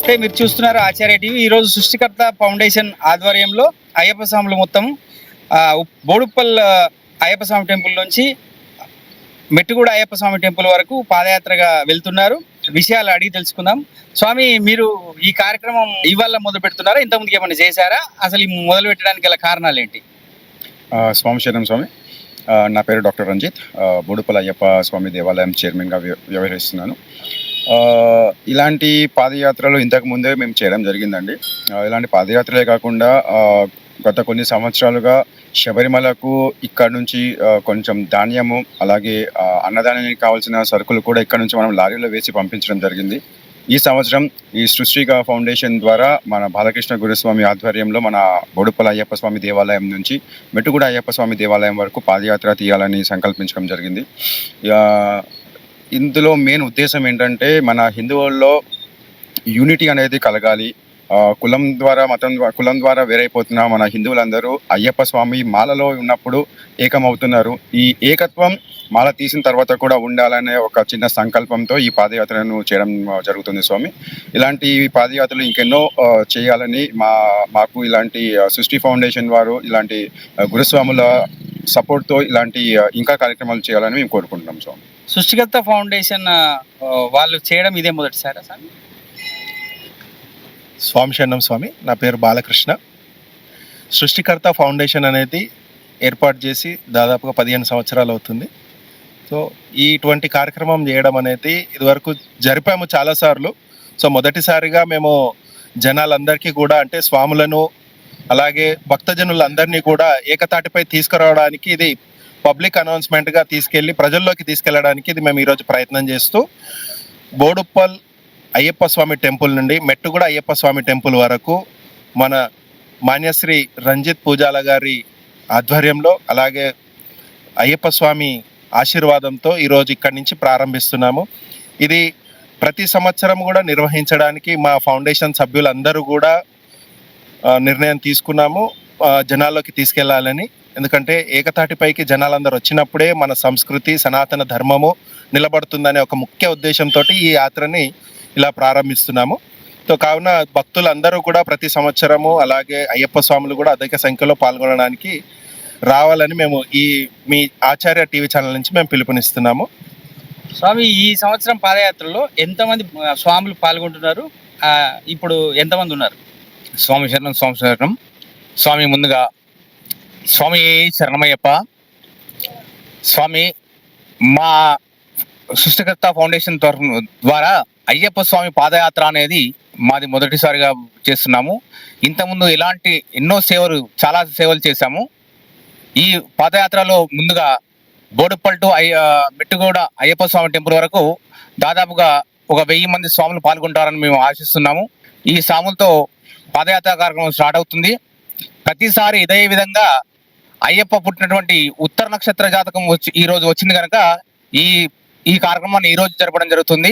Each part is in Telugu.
నమస్తే, మీరు చూస్తున్నారు ఆచార్య టీవీ. ఈరోజు సృష్టికర్త ఫౌండేషన్ ఆధ్వర్యంలో అయ్యప్ప స్వాములు మొత్తం బోడుప్పల్ అయ్యప్ప స్వామి టెంపుల్ నుంచి మెట్టుగూడ అయ్యప్ప స్వామి టెంపుల్ వరకు పాదయాత్రగా వెళ్తున్నారు. విషయాలు అడిగి తెలుసుకుందాం. స్వామి, మీరు ఈ కార్యక్రమం ఇవాళ మొదలు పెడుతున్నారా? ఇంతకుముందుకు ఏమైనా చేశారా? అసలు ఈ మొదలు పెట్టడానికి గల కారణాలు ఏంటి? స్వామి శరణం స్వామి. నా పేరు డాక్టర్ రంజిత్. బోడుప్పల్ అయ్యప్ప స్వామి దేవాలయం చైర్మన్గా వ్యవహరిస్తున్నాను. ఇలాంటి పాదయాత్రలు ఇంతకు ముందే మేము చేయడం జరిగిందండి. ఇలాంటి పాదయాత్రలే కాకుండా గత కొన్ని సంవత్సరాలుగా శబరిమలకు ఇక్కడ నుంచి కొంచెం ధాన్యము, అలాగే అన్నదానానికి కావాల్సిన సరుకులు కూడా ఇక్కడ నుంచి మనం లారీలో వేసి పంపించడం జరిగింది. ఈ సంవత్సరం ఈ సృష్టిగా ఫౌండేషన్ ద్వారా మన బాలకృష్ణ గురుస్వామి ఆధ్వర్యంలో మన బోడుప్పల్ అయ్యప్ప స్వామి దేవాలయం నుంచి మెట్టుగూడ అయ్యప్ప స్వామి దేవాలయం వరకు పాదయాత్ర తీయాలని సంకల్పించడం జరిగింది. ఇందులో మెయిన్ ఉద్దేశం ఏంటంటే, మన హిందువుల్లో యూనిటీ అనేది కలగాలి. కులం ద్వారా వేరైపోతున్న మన హిందువులందరూ అయ్యప్ప స్వామి మాలలో ఉన్నప్పుడు ఏకమవుతున్నారు. ఈ ఏకత్వం మాల తీసిన తర్వాత కూడా ఉండాలనే ఒక చిన్న సంకల్పంతో ఈ పాదయాత్రను చేయడం జరుగుతుంది స్వామి. ఇలాంటి పాదయాత్రలు ఇంకెన్నో చేయాలని మాకు ఇలాంటి సృష్టి ఫౌండేషన్ వారు ఇలాంటి గురుస్వాముల సపోర్ట్తో ఇలాంటి ఇంకా కార్యక్రమాలు చేయాలని మేము కోరుకుంటున్నాం స్వామి. సృష్టికర్త ఫౌండేషన్ వాళ్ళు చేయడం ఇదే మొదటిసారా స్వామి? స్వామి శరణం స్వామి. నా పేరు బాలకృష్ణ. సృష్టికర్త ఫౌండేషన్ అనేది ఏర్పాటు చేసి దాదాపుగా 15 సంవత్సరాలు అవుతుంది. సో ఇటువంటి కార్యక్రమం చేయడం అనేది ఇదివరకు జరిపాము చాలాసార్లు. సో మొదటిసారిగా మేము జనాలందరికీ కూడా, అంటే స్వాములను అలాగే భక్తజనులందరినీ కూడా ఏకతాటిపై తీసుకురావడానికి, ఇది పబ్లిక్ అనౌన్స్మెంట్గా తీసుకెళ్ళి ప్రజల్లోకి తీసుకెళ్ళడానికి ఇది మేము ఈరోజు ప్రయత్నం చేస్తూ బోడుప్పల్ అయ్యప్ప స్వామి టెంపుల్ నుండి మెట్టుగూడ అయ్యప్ప స్వామి టెంపుల్ వరకు మన మాన్యశ్రీ రంజిత్ పూజాల గారి ఆధ్వర్యంలో, అలాగే అయ్యప్ప స్వామి ఆశీర్వాదంతో ఈరోజు ఇక్కడి నుంచి ప్రారంభిస్తున్నాము. ఇది ప్రతి సంవత్సరం కూడా నిర్వహించడానికి మా ఫౌండేషన్ సభ్యులందరూ కూడా నిర్ణయం తీసుకున్నాము, జనాల్లోకి తీసుకెళ్లాలని. ఎందుకంటే ఏకతాటిపైకి జనాలందరూ వచ్చినప్పుడే మన సంస్కృతి, సనాతన ధర్మము నిలబడుతుందనే ఒక ముఖ్య ఉద్దేశంతో ఈ యాత్రని ఇలా ప్రారంభిస్తున్నాము. సో కావున భక్తులందరూ కూడా ప్రతి సంవత్సరము, అలాగే అయ్యప్ప స్వాములు కూడా అధిక సంఖ్యలో పాల్గొనడానికి రావాలని మేము మీ ఆచార్య టీవీ ఛానల్ నుంచి మేము పిలుపునిస్తున్నాము. స్వామి, ఈ సంవత్సరం పాదయాత్రలో ఎంతమంది స్వాములు పాల్గొంటున్నారు? ఇప్పుడు ఎంతమంది ఉన్నారు? స్వామి శరణం. స్వామి శరణం స్వామి. ముందుగా స్వామి శరణమయ్యప్ప స్వామి. మా సృష్టికర్త ఫౌండేషన్ ద్వారా అయ్యప్ప స్వామి పాదయాత్ర అనేది మాది మొదటిసారిగా చేస్తున్నాము. ఇంతకుముందు ఎన్నో చాలా సేవలు చేశాము. ఈ పాదయాత్రలో ముందుగా బోడుప్పల్ టు మెట్టుగూడ అయ్యప్ప స్వామి టెంపుల్ వరకు దాదాపుగా 1000 మంది స్వాములు పాల్గొంటారని మేము ఆశిస్తున్నాము. ఈ స్వాములతో పాదయాత్ర కార్యక్రమం స్టార్ట్ అవుతుంది. ప్రతిసారి ఇదే విధంగా అయ్యప్ప పుట్టినటువంటి ఉత్తర నక్షత్ర జాతకం ఈ రోజు వచ్చింది కనుక ఈ కార్యక్రమాన్ని ఈ రోజు జరపడం జరుగుతుంది.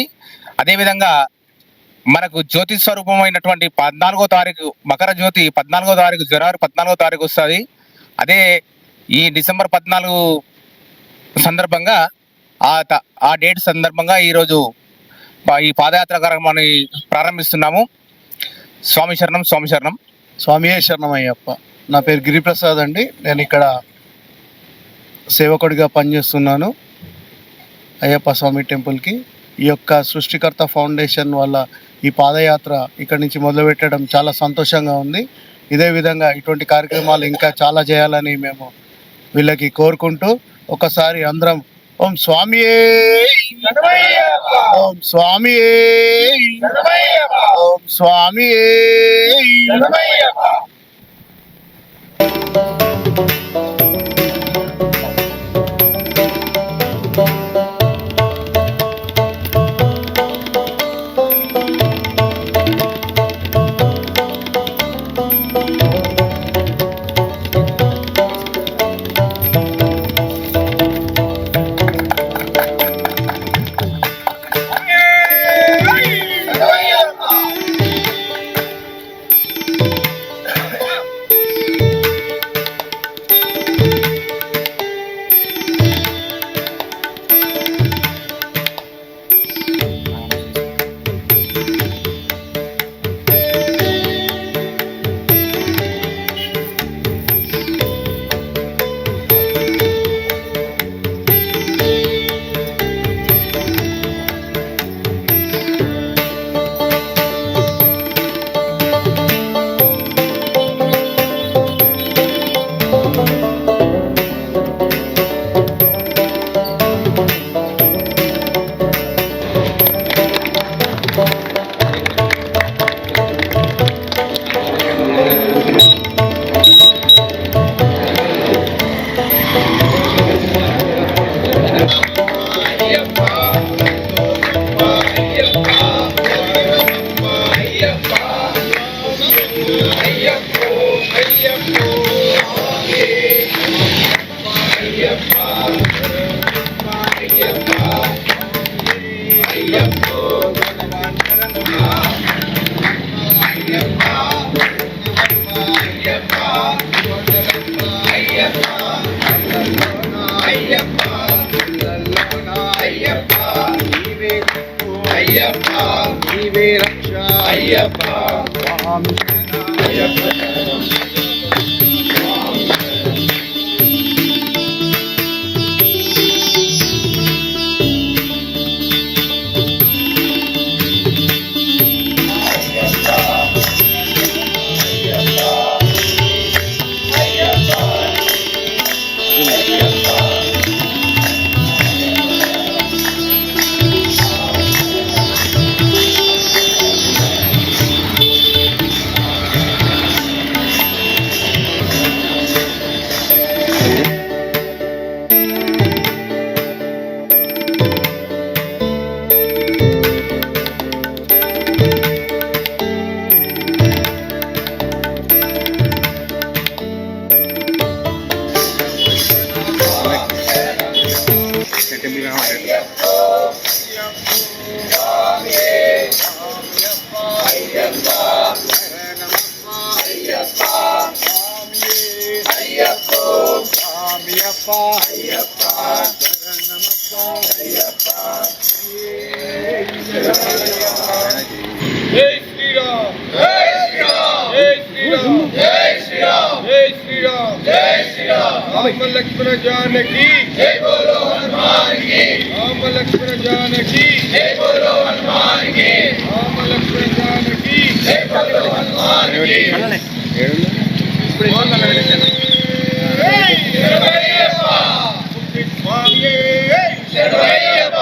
అదేవిధంగా మనకు జ్యోతి స్వరూపమైనటువంటి 14వ తారీఖు మకర జ్యోతి 14వ తారీఖు జనవరి 14వ తారీఖు వస్తుంది. అదే ఈ డిసెంబర్ 14 సందర్భంగా ఆ డేట్ సందర్భంగా ఈరోజు ఈ పాదయాత్ర కార్యక్రమాన్ని ప్రారంభిస్తున్నాము. స్వామి శరణం. స్వామి శరణం. స్వామియే శరణం అయ్యప్ప. నా పేరు గిరిప్రసాద్ అండి. నేను ఇక్కడ సేవకుడిగా పనిచేస్తున్నాను అయ్యప్ప స్వామి టెంపుల్కి. ఈ యొక్క సృష్టికర్త ఫౌండేషన్ వల్ల ఈ పాదయాత్ర ఇక్కడి నుంచి మొదలుపెట్టడం చాలా సంతోషంగా ఉంది. ఇదే విధంగా ఇటువంటి కార్యక్రమాలు ఇంకా చాలా చేయాలని మేము వీళ్ళకి కోరుకుంటూ ఒకసారి అందరం ఓం స్వామియే, ఓం స్వామియే, ఓం స్వామియే. నీవే రక్ష అయ్యప్ప స్వామి అయ్యప్ప. लक्ष्मण जानकी जय बोलो हनुमान की। राम लक्ष्मण जानकी जय बोलो हनुमान की। राम लक्ष्मण जानकी जय बोलो हनुमान की। శరణయ్యప్ప స్వామి శరణయ్యప్ప.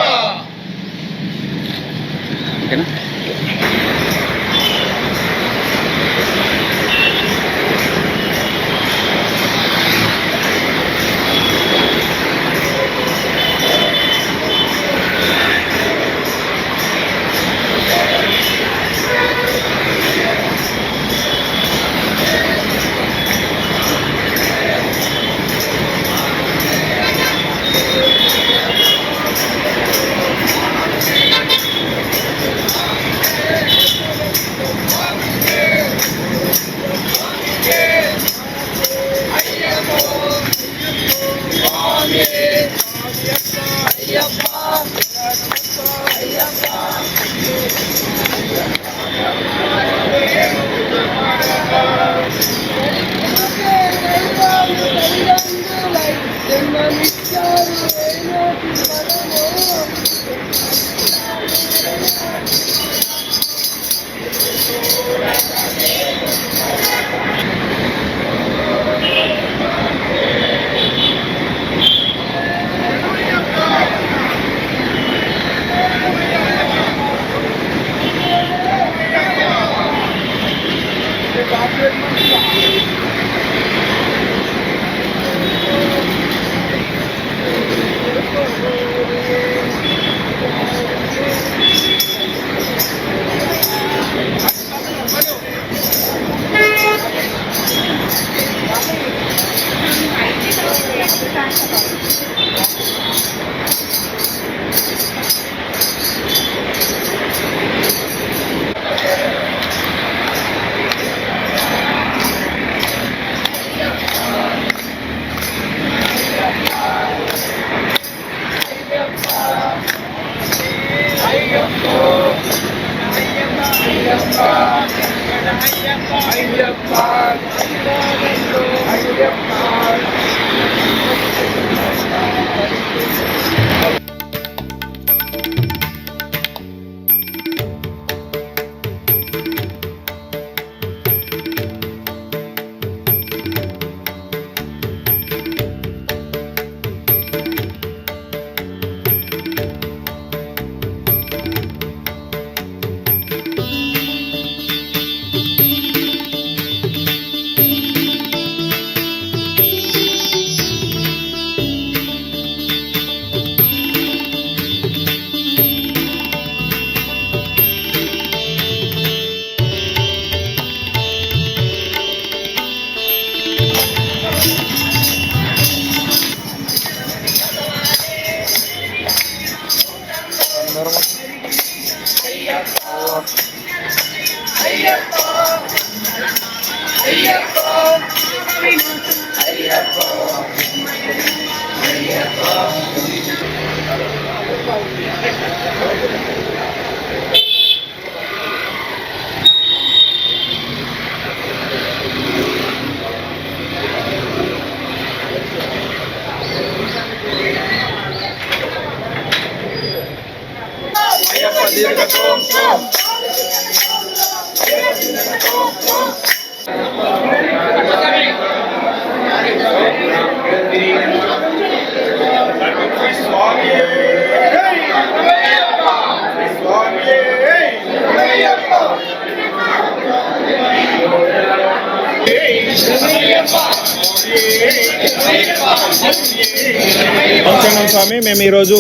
నమస్కారం స్వామి. మేము ఈరోజు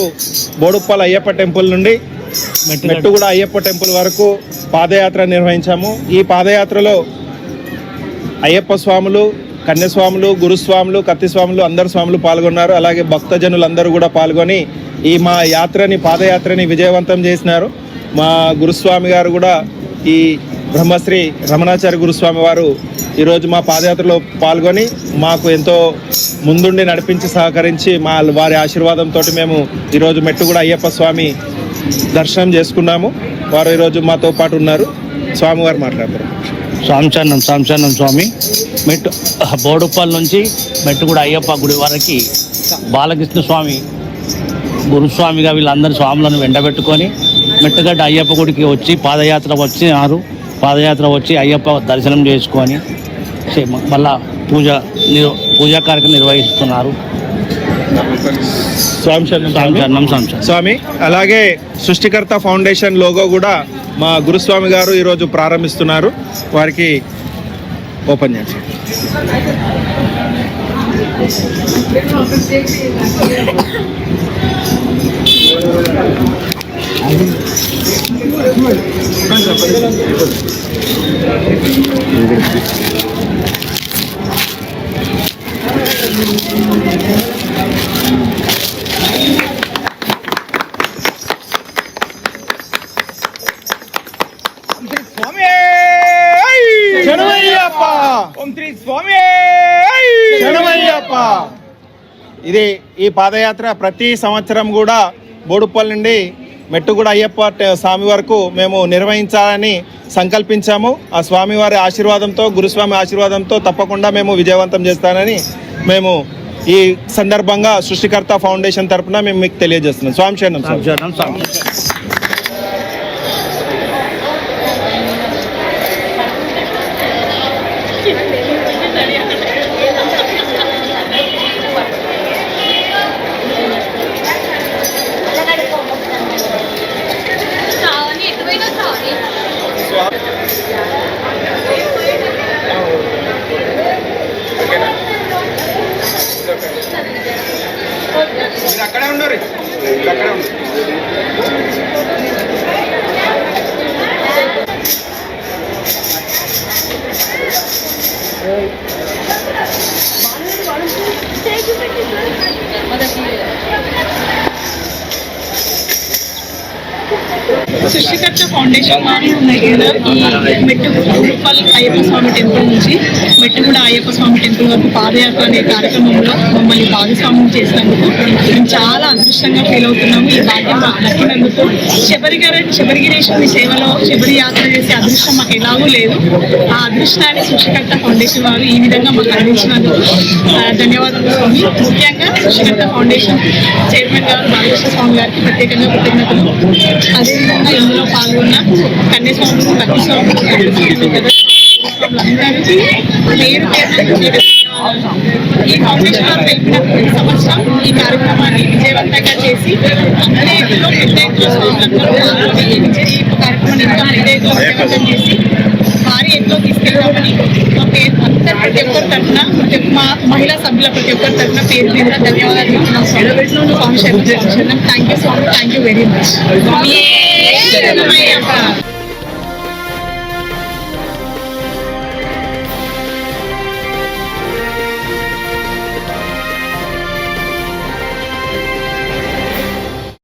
బోడుప్పల్ అయ్యప్ప టెంపుల్ నుండి మెట్టుగూడ అయ్యప్ప టెంపుల్ వరకు పాదయాత్ర నిర్వహించాము. ఈ పాదయాత్రలో అయ్యప్ప స్వాములు, కన్యస్వాములు, గురుస్వాములు, కత్తిస్వాములు అందరు స్వాములు పాల్గొన్నారు. అలాగే భక్తజనులందరూ కూడా పాల్గొని ఈ మా పాదయాత్రని విజయవంతం చేసినారు. మా గురుస్వామి గారు కూడా ఈ బ్రహ్మశ్రీ రమణాచార్య గురుస్వామి వారు ఈరోజు మా పాదయాత్రలో పాల్గొని మాకు ఎంతో ముందుండి నడిపించి సహకరించి వారి ఆశీర్వాదంతో మేము ఈరోజు మెట్టుగూడ అయ్యప్ప స్వామి దర్శనం చేసుకున్నాము. వారు ఈరోజు మాతో పాటు ఉన్నారు. స్వామివారు మాట్లాడతారు. సాంచన్నం స్వామి. బోడుప్పల్ నుంచి మెట్టుగూడ అయ్యప్ప గుడి వరకు బాలకృష్ణ స్వామి గురుస్వామిగా వీళ్ళందరి స్వాములను వెంటబెట్టుకొని మెట్టుగడ్డ అయ్యప్ప గుడికి వచ్చి పాదయాత్ర వచ్చి అయ్యప్ప దర్శనం చేసుకొని మళ్ళా పూజా కార్యక్రమం నిర్వహిస్తున్నారు. స్వామి. అలాగే సృష్టికర్త ఫౌండేషన్ లోగో కూడా మా గురుస్వామి గారు ఈరోజు ప్రారంభిస్తున్నారు. వారికి ఓపెన్ చేసి ఇది ఈ పాదయాత్ర ప్రతి సంవత్సరం కూడా బోడుప్పల్ నుండి మెట్టుగూడ అయ్యప్ప స్వామి వరకు మేము నిర్వహించాలని సంకల్పించాము. ఆ స్వామివారి ఆశీర్వాదంతో, గురుస్వామి ఆశీర్వాదంతో తప్పకుండా మేము విజయవంతం చేస్తానని మేము ఈ సందర్భంగా సృష్టికర్త ఫౌండేషన్ తరఫున మేము మీకు తెలియజేస్తున్నాం. స్వామి శరణం. అక్కడే ఉండరు. సృష్టికర్త ఫౌండేషన్ వారి మెట్టుగూడ అయ్యప్ప స్వామి టెంపుల్ నుంచి మెట్టుగూడ అయ్యప్ప స్వామి టెంపుల్ వరకు పాదయాత్ర అనే కార్యక్రమంలో మమ్మల్ని భాగస్వామ్యం చేసినందుకు మేము చాలా అదృష్టంగా ఫీల్ అవుతున్నాము. ఈ భాగ్యం మాకు దక్కినందుకు శబరిగిరీశ్వరుని సేవలో శబరి యాత్ర చేసే అదృష్టం మాకు ఎలాగూ లేదు. ఆ అదృష్టాన్ని సృష్టికర్త ఫౌండేషన్ వారు ఈ విధంగా మాకు అందించినందుకు ధన్యవాదాలు స్వామి. ముఖ్యంగా సృష్టికర్త ఫౌండేషన్ చైర్మన్ గారు బాలకృష్ణ స్వామి గారికి ప్రత్యేకంగా కృతజ్ఞతలు. అదేవిధంగా ఇందులో పాల్గొన్న కన్యస్వాములు, భక్తిస్వాములు, అందరికీ పేరు ఈ ఫౌండేషన్ వారు తెలిపిన ప్రతి సంవత్సరం ఈ కార్యక్రమాన్ని విజయవంతంగా చేసి అందరిలో పెద్ద ఎత్తున స్వాములందరూ పాల్గొని ఈ కార్యక్రమాన్ని ఇంకా పెద్ద ఎత్తున విజయవంతం చేసి భారీ ఎత్తులో తీసుకెళ్తామని మా పేరు అందరి ప్రతి ఒక్కరి తరఫున మా మహిళా సభ్యుల ప్రతి ఒక్కరి తరఫున పేరు మీద ధన్యవాదాలు చెప్తున్నాం. స్వామి శరణం. థ్యాంక్ యూ స్వామి. Thank you very much.